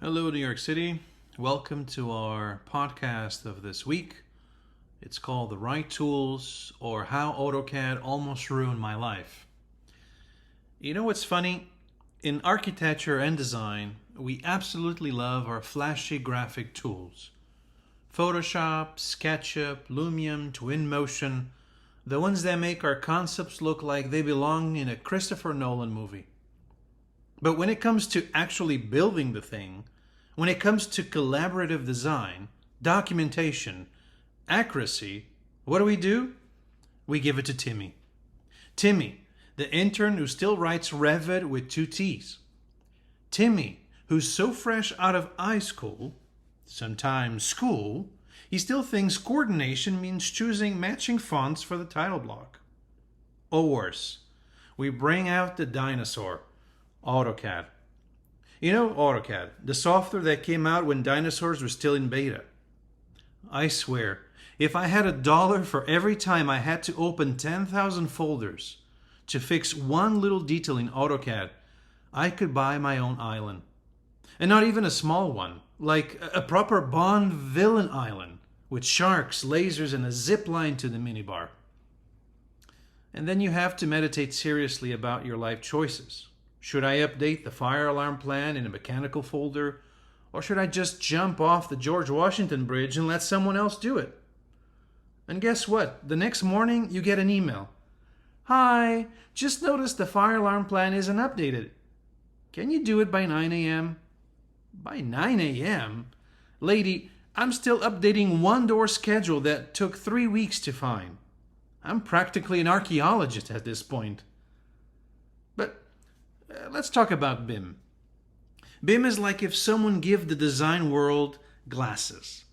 Hello, New York City. Welcome to our podcast of this week. It's called The Right Tools, or How Autocad Almost Ruined My Life. You know what's funny? In architecture and design, we absolutely love our flashy graphic tools. Photoshop, SketchUp, Lumion, Twinmotion, the ones that make our concepts look like they belong in a Christopher Nolan movie. But when it comes to actually building the thing, when it comes to collaborative design, documentation, accuracy, what do? We give it to Timmy. Timmy, the intern who still writes Revit with 2 T's. Timmy, who's so fresh out of iSchool, sometimes school, he still thinks coordination means choosing matching fonts for the title block. Or worse, we bring out the dinosaur, Autocad. You know Autocad, the software that came out when dinosaurs were still in beta. I swear, if I had $1 for every time I had to open 10,000 folders to fix one little detail in Autocad, I could buy my own island. And not even a small one, like a proper Bond villain island with sharks, lasers, and a zip line to the minibar. And then you have to meditate seriously about your life choices. Should I update the fire alarm plan in a mechanical folder, or should I just jump off the George Washington Bridge and let someone else do it? And guess what? The next morning you get an email. Hi, just noticed the fire alarm plan isn't updated. Can you do it by 9 a.m.? By 9 a.m.? Lady, I'm still updating one door schedule that took 3 weeks to find. I'm practically an archaeologist at this point. But let's talk about BIM. BIM is like if someone gave the design world glasses.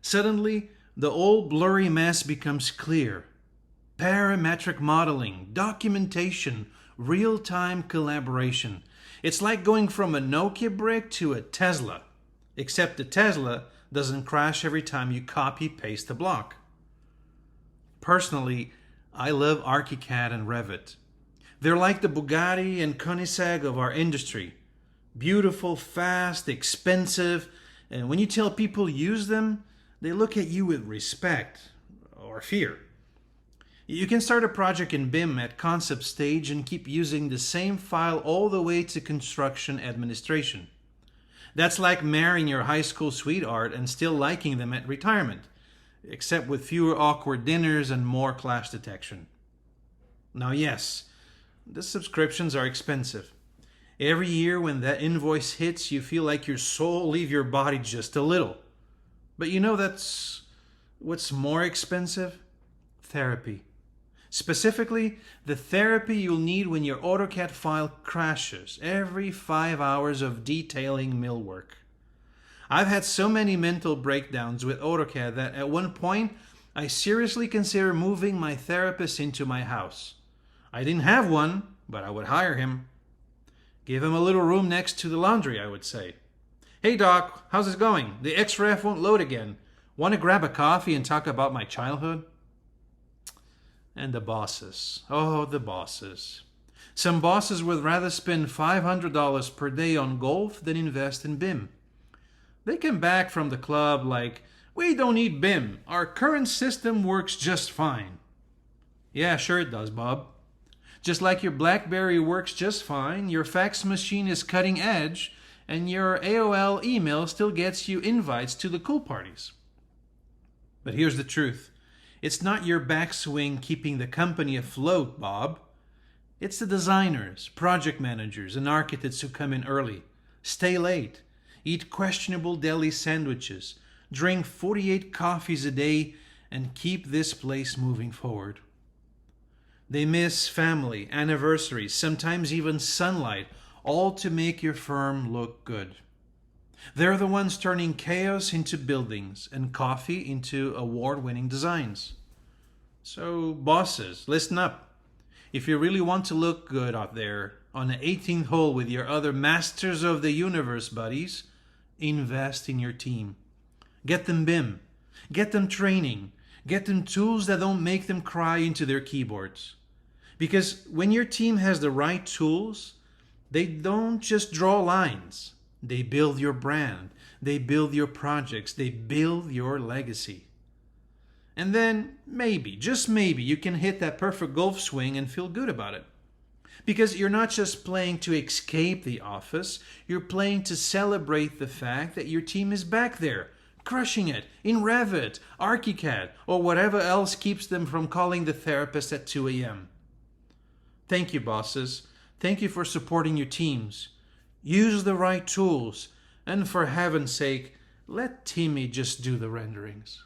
Suddenly, the old blurry mess becomes clear. Parametric modeling, documentation, real-time collaboration. It's like going from a Nokia brick to a Tesla, except the Tesla doesn't crash every time you copy-paste the block. Personally, I love Archicad and Revit. They're like the Bugatti and Koenigsegg of our industry. Beautiful, fast, expensive, and when you tell people use them, they look at you with respect or fear. You can start a project in BIM at concept stage and keep using the same file all the way to construction administration. That's like marrying your high school sweetheart and still liking them at retirement, except with fewer awkward dinners and more clash detection. Now yes, the subscriptions are expensive. Every year when that invoice hits, you feel like your soul leaves your body just a little. But you know that's what's more expensive? Therapy. Specifically, the therapy you'll need when your AutoCAD file crashes every 5 hours of detailing millwork. I've had so many mental breakdowns with AutoCAD that at one point, I seriously considered moving my therapist into my house. I didn't have one, but I would hire him. Give him a little room next to the laundry, I would say. Hey doc, how's it going? The XREF won't load again. Want to grab a coffee and talk about my childhood? And the bosses. Oh, the bosses. Some bosses would rather spend $500 per day on golf than invest in BIM. They come back from the club like, we don't need BIM. Our current system works just fine. Yeah, sure it does, Bob. Just like your BlackBerry works just fine, your fax machine is cutting edge, and your AOL email still gets you invites to the cool parties. But here's the truth. It's not your backswing keeping the company afloat, Bob. It's the designers, project managers, and architects who come in early, stay late, eat questionable deli sandwiches, drink 48 coffees a day, and keep this place moving forward. They miss family, anniversaries, sometimes even sunlight, all to make your firm look good. They're the ones turning chaos into buildings and coffee into award-winning designs. So, bosses, listen up. If you really want to look good out there on the 18th hole with your other masters of the universe buddies, invest in your team. Get them BIM. Get them training. Get them tools that don't make them cry into their keyboards. Because when your team has the right tools, they don't just draw lines. They build your brand. They build your projects. They build your legacy. And then maybe, just maybe, you can hit that perfect golf swing and feel good about it. Because you're not just playing to escape the office, you're playing to celebrate the fact that your team is back there, crushing it in Revit, Archicad, or whatever else keeps them from calling the therapist at 2 a.m. Thank you, bosses. Thank you for supporting your teams. Use the right tools, and for heaven's sake, let Timmy just do the renderings.